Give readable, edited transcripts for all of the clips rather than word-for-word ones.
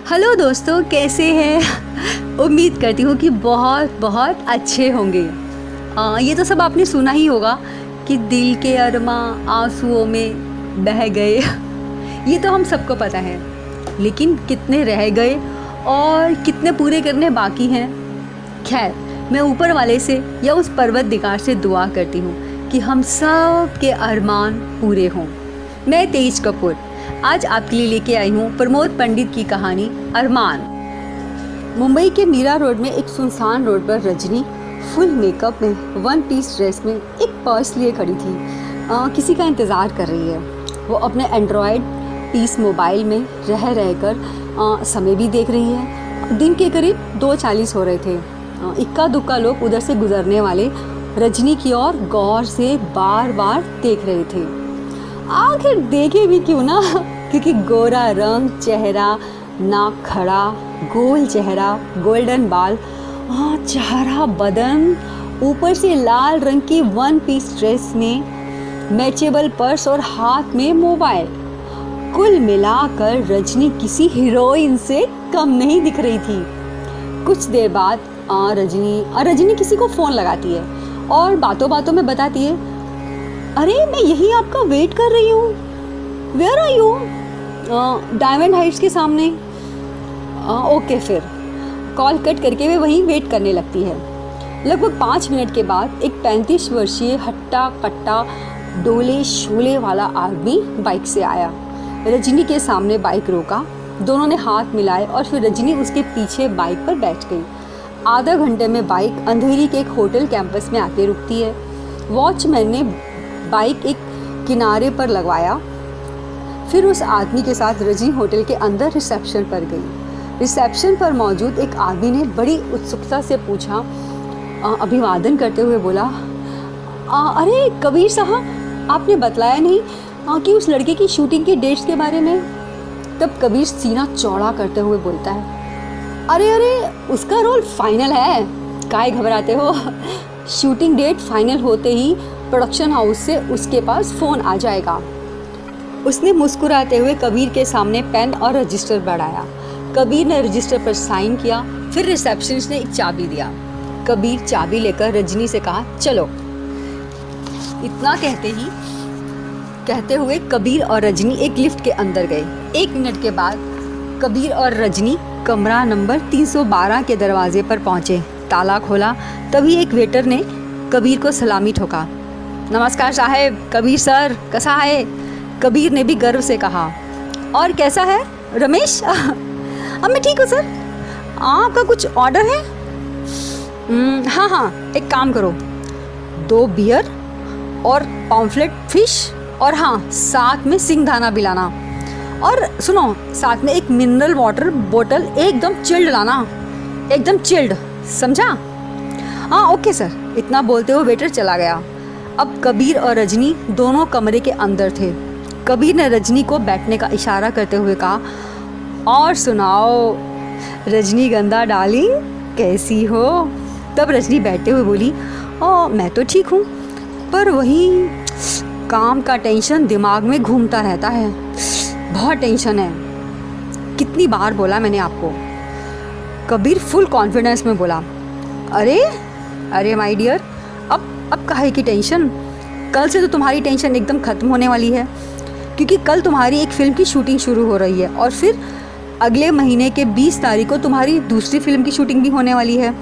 Hello दोस्तों, कैसे हैं? उम्मीद करती हूँ कि बहुत बहुत अच्छे होंगे। ये तो सब आपने सुना ही होगा कि दिल के अरमा आंसुओं में बह गए। ये तो हम सबको पता है, लेकिन कितने रह गए और कितने पूरे करने बाकी हैं। खैर, मैं ऊपर वाले से या उस परवरदिगार से दुआ करती हूँ कि हम सब के अरमान पूरे हों। मैं तेज कपूर आज आपके लिए लेके आई हूँ प्रमोद पंडित की कहानी अरमान। मुंबई के मीरा रोड में एक सुनसान रोड पर रजनी फुल मेकअप में वन पीस ड्रेस में एक पर्स लिए खड़ी थी। किसी का इंतज़ार कर रही है। वो अपने एंड्रॉयड पीस मोबाइल में रह कर समय भी देख रही है। दिन के करीब 2:40 हो रहे थे। इक्का दुक्का लोग उधर से गुजरने वाले रजनी की ओर गौर से बार बार देख रहे थे। आखिर देखे भी क्यों ना, क्योंकि गोरा रंग चेहरा, नाक खड़ा, गोल चेहरा, गोल्डन बाल, चेहरा बदन, ऊपर से लाल रंग की वन पीस ड्रेस में मैचेबल पर्स और हाथ में मोबाइल। कुल मिलाकर रजनी किसी हीरोइन से कम नहीं दिख रही थी। कुछ देर बाद रजनी किसी को फ़ोन लगाती है और बातों बातों में बताती है, अरे मैं यही आपका वेट कर रही हूँ। Where are you? Diamond heights के सामने। ओके, फिर कॉल कट करके वे वहीं वेट करने लगती है। लगभग 5 मिनट के बाद एक 35 वर्षीय हट्टा कट्टा डोले शोले वाला आदमी बाइक से आया। रजनी के सामने बाइक रोका, दोनों ने हाथ मिलाए और फिर रजनी उसके पीछे बाइक पर बैठ गई। आधा घंटे में बाइक अंधेरी के एक होटल कैंपस में आके रुकती है। वॉचमैन ने बाइक एक किनारे पर लगवाया। फिर उस आदमी के साथ रजनी होटल के अंदर रिसेप्शन पर गई। रिसेप्शन पर मौजूद एक आदमी ने बड़ी उत्सुकता से पूछा, अभिवादन करते हुए बोला, अरे कबीर साहब, आपने बतलाया नहीं कि उस लड़के की शूटिंग के डेट्स के बारे में। तब कबीर सीना चौड़ा करते हुए बोलता है, अरे उसका रोल फाइनल है, काहे घबराते हो? शूटिंग डेट फाइनल होते ही प्रोडक्शन हाउस से उसके पास फ़ोन आ जाएगा। उसने मुस्कुराते हुए कबीर के सामने पेन और रजिस्टर बढ़ाया। कबीर ने रजिस्टर पर साइन किया। फिर रिसेप्शनिस्ट ने एक चाबी दिया। कबीर चाबी लेकर रजनी से कहा, चलो। इतना कहते हुए कबीर और रजनी एक लिफ्ट के अंदर गए। 1 मिनट के बाद कबीर और रजनी कमरा नंबर 312 के दरवाजे पर पहुँचे। ताला खोला, तभी एक वेटर ने कबीर को सलामी ठोका। नमस्कार साहब, कबीर सर, कैसा है? कबीर ने भी गर्व से कहा। और कैसा है रमेश? अब मैं ठीक हूँ सर। आपका कुछ ऑर्डर है? हाँ, एक काम करो, 2 बियर और पॉम्फ्लेट फिश, और हाँ, साथ में सिंघदाना भी लाना। और सुनो, साथ में एक मिनरल वाटर बोतल एकदम चिल्ड लाना, एकदम चिल्ड, समझा? हाँ ओके सर। इतना बोलते हुए वेटर चला गया। अब कबीर और रजनी दोनों कमरे के अंदर थे। कबीर ने रजनी को बैठने का इशारा करते हुए कहा, और सुनाओ रजनीगंधा डार्लिंग, कैसी हो? तब रजनी बैठते हुए बोली, मैं तो ठीक हूँ, पर वही काम का टेंशन दिमाग में घूमता रहता है, बहुत टेंशन है। कितनी बार बोला मैंने आपको? कबीर फुल कॉन्फिडेंस में बोला, अरे माय डियर, अब काहे की टेंशन? कल से तो तुम्हारी टेंशन एकदम ख़त्म होने वाली है, क्योंकि कल तुम्हारी एक फ़िल्म की शूटिंग शुरू हो रही है और फिर अगले महीने के 20 तारीख को तुम्हारी दूसरी फ़िल्म की शूटिंग भी होने वाली है।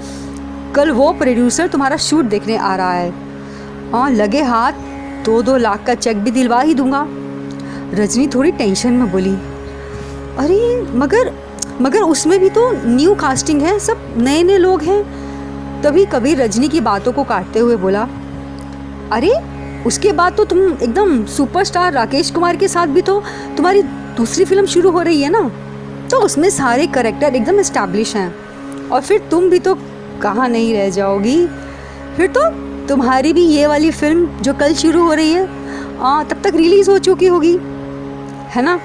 कल वो प्रोड्यूसर तुम्हारा शूट देखने आ रहा है। लगे हाथ 2-2 लाख का चेक भी दिलवा ही दूंगा। रजनी थोड़ी टेंशन में बोली, अरे मगर उसमें भी तो न्यू कास्टिंग है, सब नए लोग हैं। तभी कबीर रजनी की बातों को काटते हुए बोला, अरे उसके बाद तो तुम एकदम सुपरस्टार राकेश कुमार के साथ भी तो तुम्हारी दूसरी फिल्म शुरू हो रही है ना, तो उसमें सारे कैरेक्टर एकदम एस्टैब्लिश हैं, और फिर तुम भी तो कहाँ नहीं रह जाओगी। फिर तो तुम्हारी भी ये वाली फिल्म जो कल शुरू हो रही है तब तक रिलीज़ हो चुकी होगी, है ना?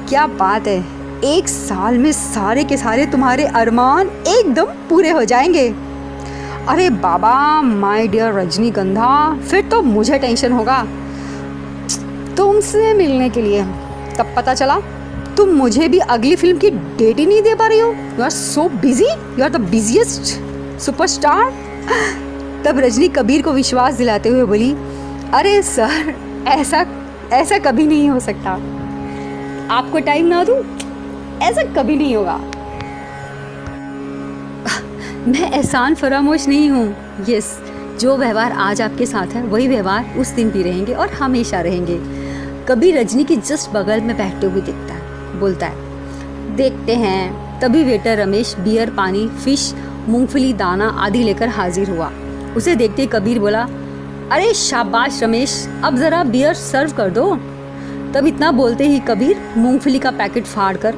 क्या बात है, 1 साल में सारे के सारे तुम्हारे अरमान एकदम पूरे हो जाएंगे। अरे बाबा, माय डियर रजनीगंधा, फिर तो मुझे टेंशन होगा तुमसे मिलने के लिए। तब पता चला तुम मुझे भी अगली फिल्म की डेट ही नहीं दे पा रही हो। You are so busy, you are the busiest superstar. तब रजनी कबीर को विश्वास दिलाते हुए बोली, अरे सर, ऐसा कभी नहीं हो सकता। आपको टाइम ना दूं, ऐसा कभी नहीं होगा। मैं एहसान फरामोश नहीं हूँ। यस, जो व्यवहार आज आपके साथ है वही व्यवहार उस दिन भी रहेंगे और हमेशा रहेंगे। कबीर रजनी की जस्ट बगल में बैठते हुए दिखता है, बोलता है, देखते हैं। तभी वेटर रमेश बियर, पानी, फिश, मूंगफली, दाना आदि लेकर हाजिर हुआ। उसे देखते ही कबीर बोला, अरे शाबाश रमेश, अब ज़रा बियर सर्व कर दो। तब इतना बोलते ही कबीर मूंगफली का पैकेट फाड़ कर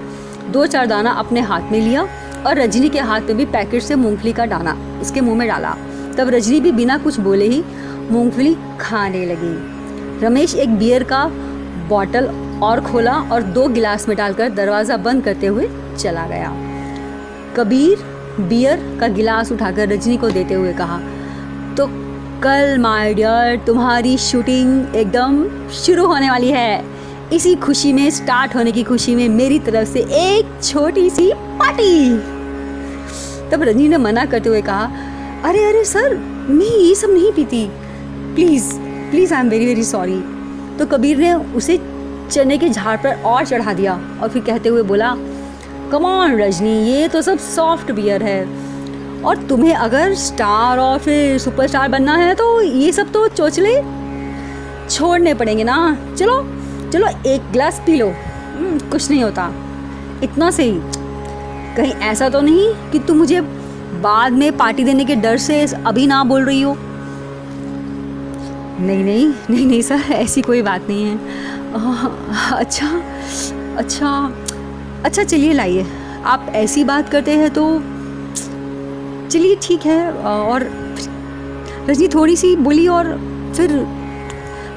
2-4 दाना अपने हाथ में लिया और रजनी के हाथ में भी पैकेट से मूंगफली का दाना उसके मुंह में डाला। तब रजनी भी बिना कुछ बोले ही मूंगफली खाने लगी। रमेश एक बियर का बॉटल और खोला और 2 गिलास में डालकर दरवाज़ा बंद करते हुए चला गया। कबीर बियर का गिलास उठाकर रजनी को देते हुए कहा, तो कल माय डियर तुम्हारी शूटिंग एकदम शुरू होने वाली है। इसी खुशी में, स्टार्ट होने की खुशी में मेरी तरफ से एक छोटी सी पार्टी। तब रजनी ने मना करते हुए कहा, अरे सर, मैं ये सब नहीं पीती, please I am very very sorry. तो कबीर ने उसे चने के झाड़ पर और चढ़ा दिया और फिर कहते हुए बोला, कम ऑन रजनी, ये तो सब सॉफ्ट बियर है और तुम्हें अगर स्टार और फिर सुपरस्टार बनना है तो ये सब तो चोचले छोड़ने पड़ेंगे ना। चलो एक गिलास पी लो, कुछ नहीं होता, इतना से ही। कहीं ऐसा तो नहीं कि तुम मुझे बाद में पार्टी देने के डर से अभी ना बोल रही हो। नहीं सर, ऐसी कोई बात नहीं है। अच्छा चलिए लाइए, आप ऐसी बात करते हैं तो चलिए ठीक है। और रजनी थोड़ी सी बोली और फिर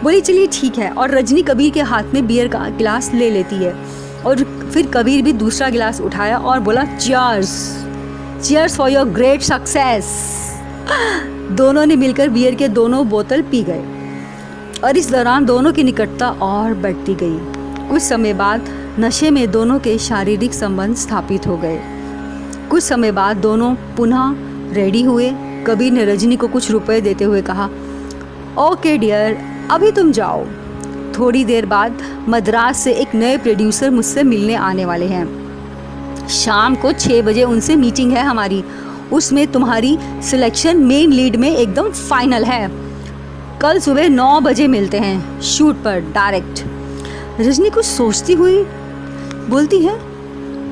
बोली, चलिए ठीक है। और रजनी कबीर के हाथ में बियर का गिलास ले लेती है और फिर कबीर भी दूसरा गिलास उठाया और बोला, cheers for your great success. दोनों ने मिलकर बियर के दोनों बोतल पी गए और इस दौरान दोनों की निकटता और बढ़ती गई। कुछ समय बाद नशे में दोनों के शारीरिक संबंध स्थापित हो गए। कुछ समय बाद दोनों पुनः रेडी हुए। कबीर ने रजनी को कुछ रुपए देते हुए कहा, ओके डियर, अभी तुम जाओ। थोड़ी देर बाद मद्रास से एक नए प्रोड्यूसर मुझसे मिलने आने वाले हैं। शाम को 6 बजे उनसे मीटिंग है हमारी। उसमें तुम्हारी सिलेक्शन मेन लीड में एकदम फाइनल है। कल सुबह 9 बजे मिलते हैं शूट पर डायरेक्ट। रजनी कुछ सोचती हुई बोलती है,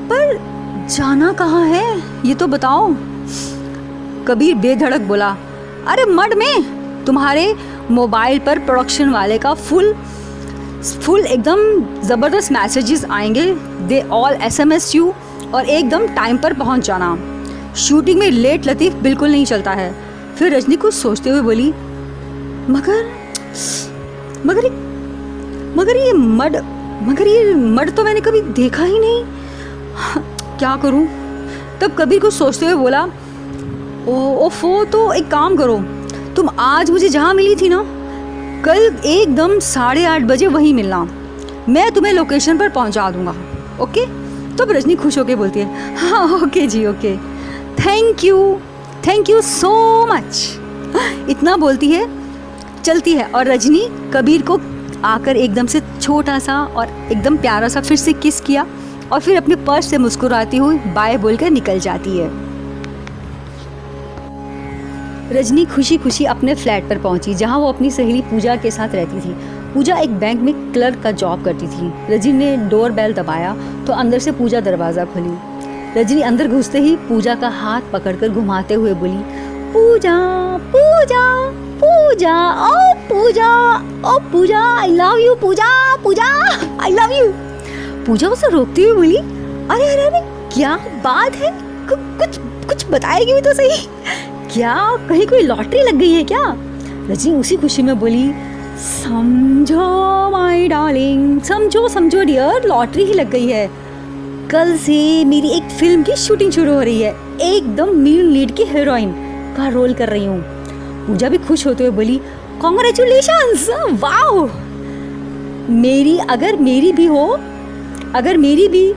पर जाना कहाँ है ये तो बताओ। कबीर बेधड़क बोला, अरे मड में तुम्हारे मोबाइल पर प्रोडक्शन वाले का फुल एकदम ज़बरदस्त मैसेजेस आएंगे। दे ऑल SMS यू और एकदम टाइम पर पहुंच जाना। शूटिंग में लेट लतीफ़ बिल्कुल नहीं चलता है। फिर रजनी कुछ सोचते हुए बोली, मगर ये मड तो मैंने कभी देखा ही नहीं, क्या करूं। तब कबीर को सोचते हुए बोला, ओफो, तो एक काम करो, तुम आज मुझे जहाँ मिली थी ना, कल एकदम 8:30 बजे वहीं मिलना। मैं तुम्हें लोकेशन पर पहुँचा दूँगा, ओके। तब रजनी खुश होकर बोलती है, हाँ ओके जी, okay, thank you so much. इतना बोलती है, चलती है और रजनी कबीर को आकर एकदम से छोटा सा और एकदम प्यारा सा फिर से किस किया और फिर अपने पर्स से मुस्कुराती हुई बाय बोलकर निकल जाती है। रजनी खुशी खुशी अपने फ्लैट पर पहुंची, जहां वो अपनी सहेली पूजा के साथ रहती थी। पूजा एक बैंक में क्लर्क का जॉब करती थी। रजनी ने डोर बेल दबाया तो अंदर से पूजा दरवाज़ा खोली। रजनी अंदर घुसते ही पूजा का हाथ पकड़कर घुमाते हुए बोली, पूजा पूजा पूजा, ओ Pooja, I love you Pooja I love you. Pooja उसे रोकती हुई बोली, अरे क्या बात है, कुछ बताएगी भी तो सही, क्या कहीं कोई लॉटरी लग गई है क्या। रजनी उसी खुशी में बोली, समझो माय डार्लिंग, समझो डियर, लॉटरी ही लग गई है। कल से मेरी एक फिल्म की शूटिंग शुरू हो रही है, एकदम मेन लीड की हीरोइन का रोल कर रही हूँ। पूजा भी खुश होते हुए बोली, कॉन्ग्रेचुलेशंस, वाओ। अगर मेरी भी हो अगर मेरी भी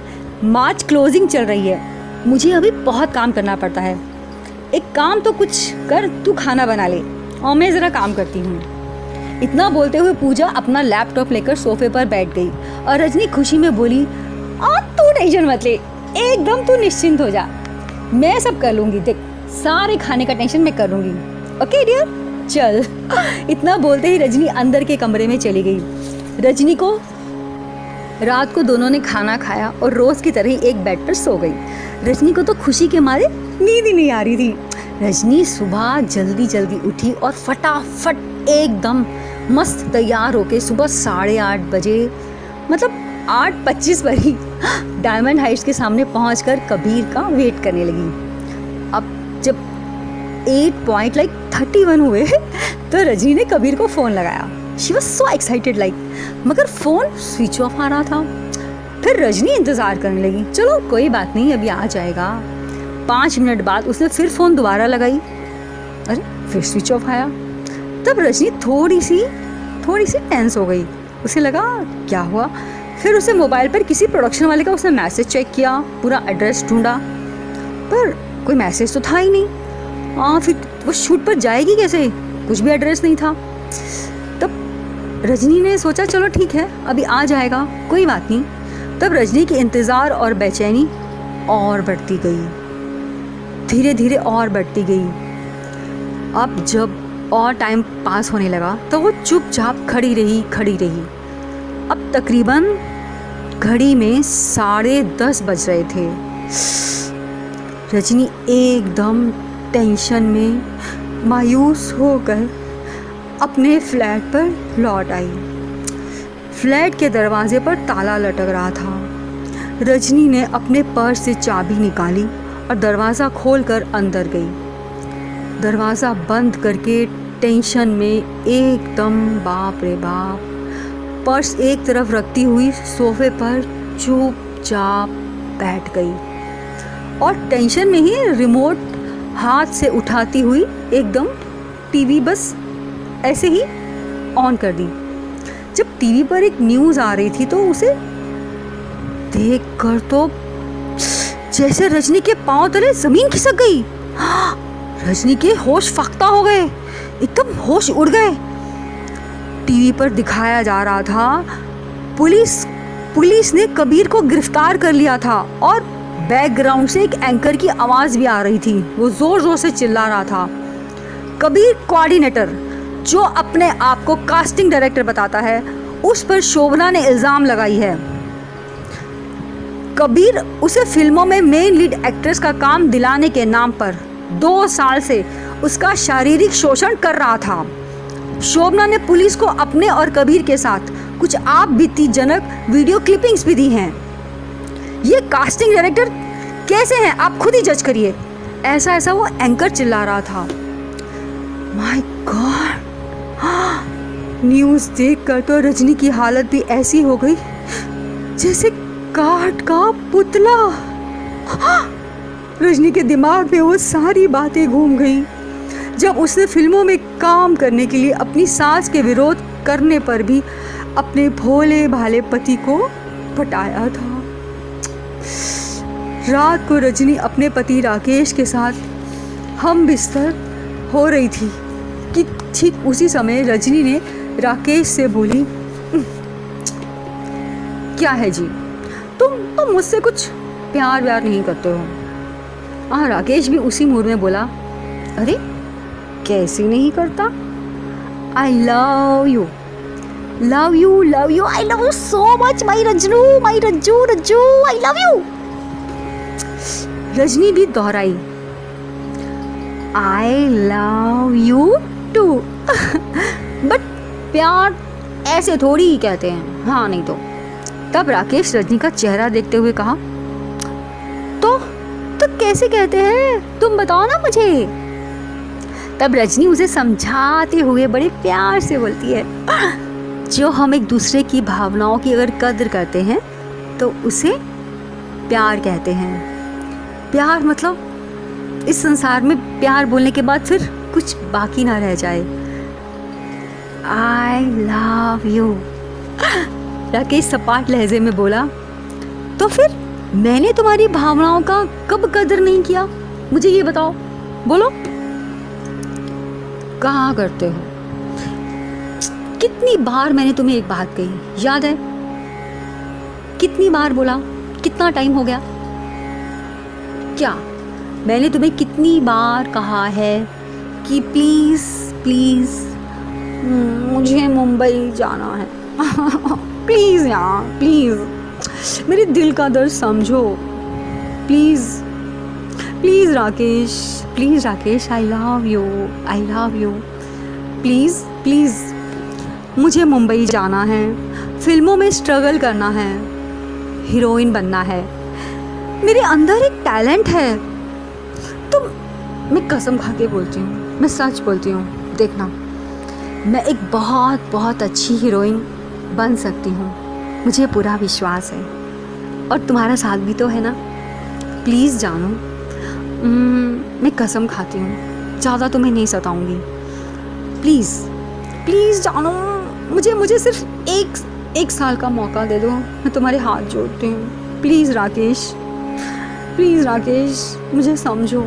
मार्च क्लोजिंग चल रही है, मुझे अभी बहुत काम करना पड़ता है। एक काम तो कुछ कर, तू खाना बना ले और मैं ज़रा काम करती हूँ। इतना बोलते हुए पूजा अपना लैपटॉप लेकर सोफे पर बैठ गई और रजनी खुशी में बोली, तू टेंशन मत ले, एकदम तू निश्चिंत हो जा, मैं सब कर लूँगी। देख, सारे खाने का टेंशन मैं कर लूँगी। ओके डियर, चल। इतना बोलते ही रजनी अंदर के कमरे में चली गई। रजनी को रात को दोनों ने खाना खाया और रोज़ की तरह ही एक बेड पर सो गई। रजनी को तो खुशी के मारे नींद ही नहीं आ रही थी। रजनी सुबह जल्दी जल्दी उठी और फटाफट एकदम मस्त तैयार होके सुबह 8:30 बजे, मतलब 8:25 पर ही डायमंड हाइट्स के सामने पहुंचकर कबीर का वेट करने लगी। अब जब 8:31 हुए तो रजनी ने कबीर को फ़ोन लगाया। शी वॉज सो एक्साइटेड मगर फ़ोन स्विच ऑफ आ रहा था। फिर रजनी इंतज़ार करने लगी, चलो कोई बात नहीं, अभी आ जाएगा। 5 मिनट बाद उसने फिर फ़ोन दोबारा लगाई, अरे फिर स्विच ऑफ आया। तब रजनी थोड़ी सी टेंस हो गई। उसे लगा क्या हुआ। फिर उसे मोबाइल पर किसी प्रोडक्शन वाले का उसने मैसेज चेक किया, पूरा एड्रेस ढूंढा, पर कोई मैसेज तो था ही नहीं। फिर वो शूट पर जाएगी कैसे, कुछ भी एड्रेस नहीं था। तब रजनी ने सोचा चलो ठीक है, अभी आ जाएगा, कोई बात नहीं। तब रजनी की इंतज़ार और बेचैनी और बढ़ती गई, धीरे धीरे और बढ़ती गई। अब जब और टाइम पास होने लगा तो वो चुपचाप खड़ी रही। अब तकरीबन घड़ी में 10:30 बज रहे थे। रजनी एकदम टेंशन में मायूस होकर अपने फ्लैट पर लौट आई। फ्लैट के दरवाजे पर ताला लटक रहा था। रजनी ने अपने पर्स से चाबी निकाली और दरवाज़ा खोलकर अंदर गई। दरवाज़ा बंद करके टेंशन में एकदम बाप रे बाप पर्स एक तरफ रखती हुई सोफे पर चुपचाप बैठ गई और टेंशन में ही रिमोट हाथ से उठाती हुई एकदम टीवी बस ऐसे ही ऑन कर दी। जब टीवी पर एक न्यूज़ आ रही थी तो उसे देखकर तो जैसे रजनी के पांव तले जमीन खिसक गई। रजनी के होश फाख्ता हो गए, एकदम होश उड़ गए। टीवी पर दिखाया जा रहा था पुलिस ने कबीर को गिरफ्तार कर लिया था और बैकग्राउंड से एक एंकर की आवाज़ भी आ रही थी। वो ज़ोर ज़ोर से चिल्ला रहा था, कबीर कोऑर्डिनेटर जो अपने आप को कास्टिंग डायरेक्टर बताता है, उस पर शोभना ने इल्ज़ाम लगाई है। कबीर उसे फिल्मों में मेन लीड एक्ट्रेस का काम दिलाने के नाम पर 2 साल से उसका शारीरिक शोषण कर रहा था। शोभना ने पुलिस को अपने और कबीर के साथ कुछ आप बीतीजनक वीडियो क्लिपिंग्स भी दी हैं। ये कास्टिंग डायरेक्टर कैसे हैं आप खुद ही जज करिए, ऐसा वो एंकर चिल्ला रहा था। माय गॉड, न्यूज़ देखकर तो रजनी की हालत भी ऐसी हो गई जैसे काठ का पुतला। रजनी के दिमाग में वो सारी बातें घूम गई जब उसने फिल्मों में काम करने के लिए अपनी सास के विरोध करने पर भी अपने भोले भाले पति को पटाया था। रात को रजनी अपने पति राकेश के साथ हम बिस्तर हो रही थी कि ठीक उसी समय रजनी ने राकेश से बोली, क्या है जी, तुम मुझसे कुछ प्यार व्यार नहीं करते हो। राकेश भी उसी मूड में बोला, अरे कैसे नहीं करता, I love you I love you so much my Rajju I love you. Rajni भी दोहराई, I love you too. But प्यार ऐसे थोड़ी ही कहते हैं, हाँ नहीं तो। तब राकेश रजनी का चेहरा देखते हुए कहा, तो कैसे कहते हैं, तुम बताओ ना मुझे। तब रजनी उसे समझाते हुए बड़े प्यार से बोलती है, जो हम एक दूसरे की भावनाओं की अगर कद्र करते हैं तो उसे प्यार कहते हैं। प्यार मतलब इस संसार में प्यार बोलने के बाद फिर कुछ बाकी ना रह जाए। आई लव यू। राकेश सपाट लहजे में बोला, तो फिर मैंने तुम्हारी भावनाओं का कब कदर नहीं किया? मुझे ये बताओ, बोलो। कहाँ करते हो? कितनी बार मैंने तुम्हें एक बात कही, याद है? कितनी बार बोला? कितना टाइम हो गया? क्या मैंने तुम्हें कितनी बार कहा है कि प्लीज़ प्लीज़ मुझे मुंबई जाना है प्लीज़ यार, प्लीज़ मेरे दिल का दर्द समझो, please please Rakesh, please Rakesh, I love you, I love you, please please मुझे मुंबई जाना है, फिल्मों में स्ट्रगल करना है, हीरोइन बनना है, मेरे अंदर एक टैलेंट है। तो मैं कसम खा के बोलती हूँ, मैं सच बोलती हूँ, देखना मैं एक बहुत बहुत अच्छी हीरोइन बन सकती हूँ, मुझे पूरा विश्वास है। और तुम्हारा साथ भी तो है ना? प्लीज़ जानो, मैं कसम खाती हूँ ज़्यादा तुम्हें नहीं सताऊँगी, प्लीज़ प्लीज़ जानो, मुझे सिर्फ एक साल का मौका दे दो, मैं तुम्हारे हाथ जोड़ती हूँ। प्लीज़ राकेश, प्लीज़ राकेश, मुझे समझो,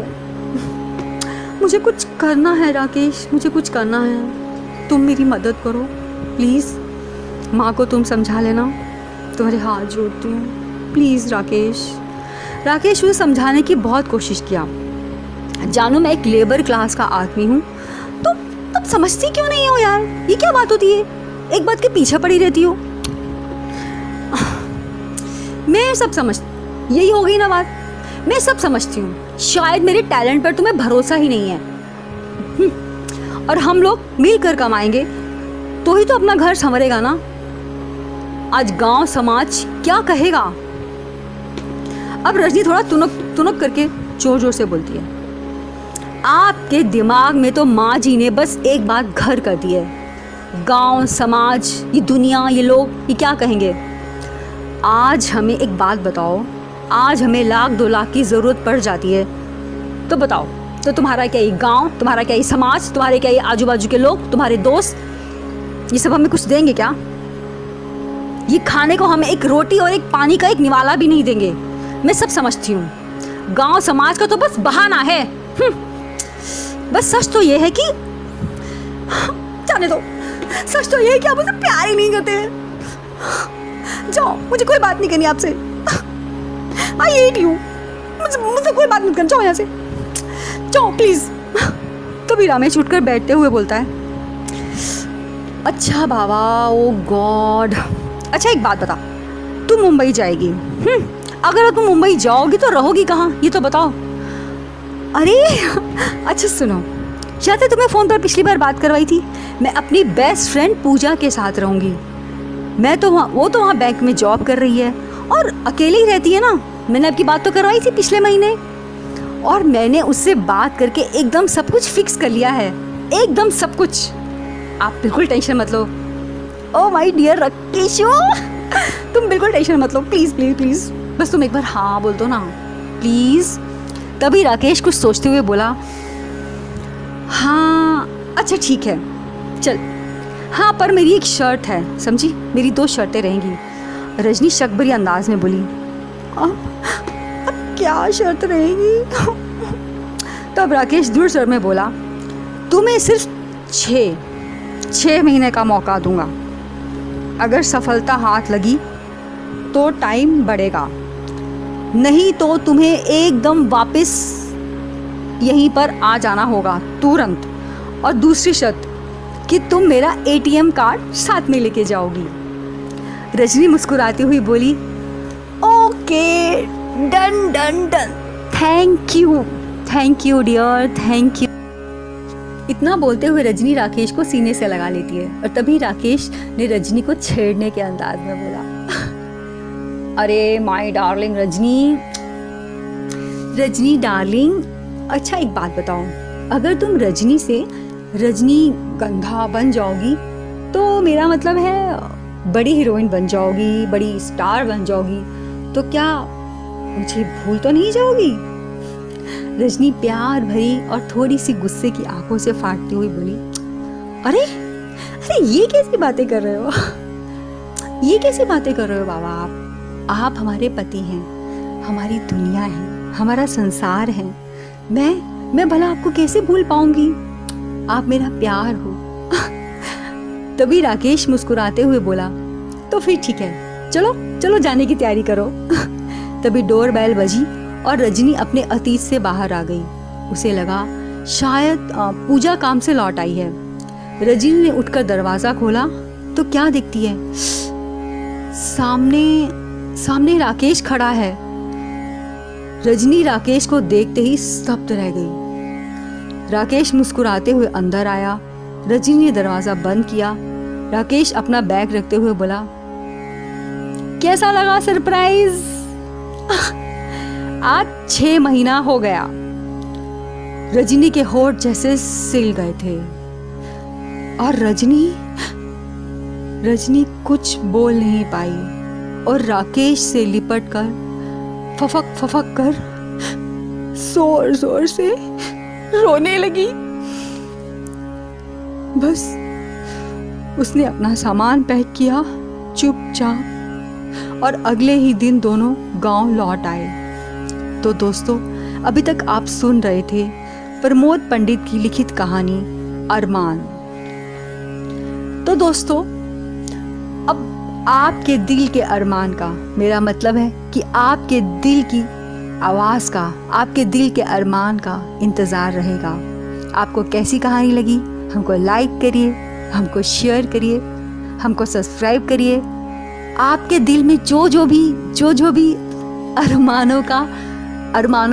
मुझे कुछ करना है राकेश, मुझे कुछ करना है, तुम मेरी मदद करो प्लीज़। माँ को तुम समझा लेना, तुम्हारे हाथ जोड़ती हूँ, प्लीज़ राकेश। राकेश उसे समझाने की बहुत कोशिश किया। जानो मैं एक लेबर क्लास का आदमी हूँ, तो तुम समझती क्यों नहीं हो यार? ये क्या बात होती है, एक बात के पीछे पड़ी रहती हो। मैं सब समझ, यही हो गई ना बात, मैं सब समझती हूँ, शायद मेरे टैलेंट पर तुम्हें भरोसा ही नहीं है। और हम लोग मिलकर कमाएंगे तो ही तो अपना घर संवरेगा ना। आज गांव समाज क्या कहेगा? अब रजनी थोड़ा तुनक करके जोर जोर से बोलती है, आपके दिमाग में तो माँ जी ने बस एक बात घर कर दी है। गांव समाज, ये दुनिया, ये लोग, ये क्या कहेंगे? आज हमें एक बात बताओ, आज हमें 1-2 लाख की ज़रूरत पड़ जाती है तो बताओ, तो तुम्हारा क्या ये गांव, तुम्हारा क्या ये समाज, तुम्हारे क्या ये आजू बाजू के लोग, तुम्हारे दोस्त, ये सब हमें कुछ देंगे क्या? ये खाने को हमें एक रोटी और एक पानी का एक निवाला भी नहीं देंगे। मैं सब समझती हूँ, गांव समाज का तो बस बहाना है। बस सच तो ये है कि, जाने दो, सच तो ये है कि आप मुझे प्यार ही नहीं करते। जाओ, मुझे कोई बात नहीं करनी आपसे, आई हेट यू, मुझसे कोई बात नहीं करनी, जाओ यहाँ से, जाओ प्लीज। तभी रमेश उठकर बैठते हुए बोलता है, अच्छा बाबा, ओ गॉड, अच्छा एक बात बता, तू मुंबई जाएगी, अगर तुम मुंबई जाओगी तो रहोगी कहाँ, ये तो बताओ। अरे अच्छा सुनो, शायद से तुम्हें फ़ोन पर पिछली बार बात करवाई थी, मैं अपनी बेस्ट फ्रेंड पूजा के साथ रहूँगी। मैं तो वो तो वहाँ बैंक में जॉब कर रही है और अकेली ही रहती है ना। मैंने आपकी बात तो करवाई थी पिछले महीने, और मैंने उससे बात करके एकदम सब कुछ फिक्स कर लिया है, एकदम सब कुछ। आप बिल्कुल टेंशन मत लो। ओ माय डियर राकेशो, तुम बिल्कुल टेंशन मत लो, प्लीज़ प्लीज़ प्लीज़, बस तुम एक बार हाँ बोल दो ना प्लीज़। तभी राकेश कुछ सोचते हुए बोला, हाँ अच्छा ठीक है चल, हाँ पर मेरी एक शर्ट है, समझी, मेरी 2 शर्टें रहेंगी। रजनी शक भरी अंदाज में बोली, अब क्या शर्त रहेगी? तब राकेश दूर स्वर में बोला, तुम्हें सिर्फ 6 महीने का मौका दूंगा, अगर सफलता हाथ लगी तो टाइम बढ़ेगा, नहीं तो तुम्हें एकदम वापस यहीं पर आ जाना होगा तुरंत। और दूसरी शर्त कि तुम मेरा ATM कार्ड साथ में लेके जाओगी। रजनी मुस्कुराती हुई बोली, okay done done done, thank you dear, thank you. इतना बोलते हुए रजनी राकेश को सीने से लगा लेती है, और तभी राकेश ने रजनी को छेड़ने के अंदाज में बोला, अरे माय डार्लिंग रजनी डार्लिंग, अच्छा एक बात बताओ, अगर तुम रजनी से रजनीगंधा बन जाओगी तो मेरा मतलब है बड़ी हीरोइन बन जाओगी, बड़ी स्टार बन जाओगी, तो क्या मुझे भूल तो नहीं जाओगी? रजनी प्यार भरी और थोड़ी सी गुस्से की आंखों से फाटती हुई बोली, अरे अरे ये कैसी बातें कर रहे हो, ये कैसी बातें कर रहे हो बाबा आप? आप हमारे पति हैं, हमारी दुनिया है, हमारा संसार है। मैं भला आपको कैसे भूल पाऊंगी? आप मेरा प्यार हो। तभी राकेश मुस्कुराते हुए बोला, तो फिर ठीक है, चलो चलो जाने की तैयारी करो। तभी डोर बेल बजी और रजनी अपने अतीत से बाहर आ गई। उसे लगा शायद पूजा काम से लौट आई है। रजनी ने उठकर दरवाजा खोला तो क्या दिखती है? सामने राकेश खड़ा है। रजनी राकेश को देखते ही स्तब्ध रह गई। राकेश मुस्कुराते हुए अंदर आया। रजनी ने दरवाजा बंद किया। राकेश अपना बैग रखते हुए बोला, कैसा लगा सरप्राइज? आज 6 महीना हो गया। रजनी के होठ जैसे सिल गए थे और रजनी कुछ बोल नहीं पाई और राकेश से लिपट कर फफक कर जोर जोर से रोने लगी। बस उसने अपना सामान पैक किया चुपचाप और अगले ही दिन दोनों गांव लौट आए। तो दोस्तों, अभी तक आप सुन रहे थे प्रमोद पंडित की लिखित कहानी अरमान। तो दोस्तों, अब आपके दिल के अरमान का, मेरा मतलब है कि आपके दिल की आवाज़ का, आपके दिल के अरमान का इंतज़ार रहेगा। आपको कैसी कहानी लगी? हमको लाइक करिए, हमको शेयर करिए, हमको सब्सक्राइब करिए। आपके दिल में जो जो भी अरमानों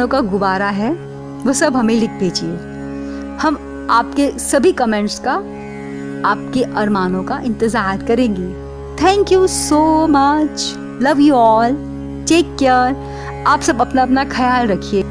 का गुब्बारा है वो सब हमें लिख भेजिए। हम आपके सभी कमेंट्स का, आपके अरमानों का इंतज़ार करेंगे। Thank you so much, love you all, take care. आप सब अपना ख्याल रखिए।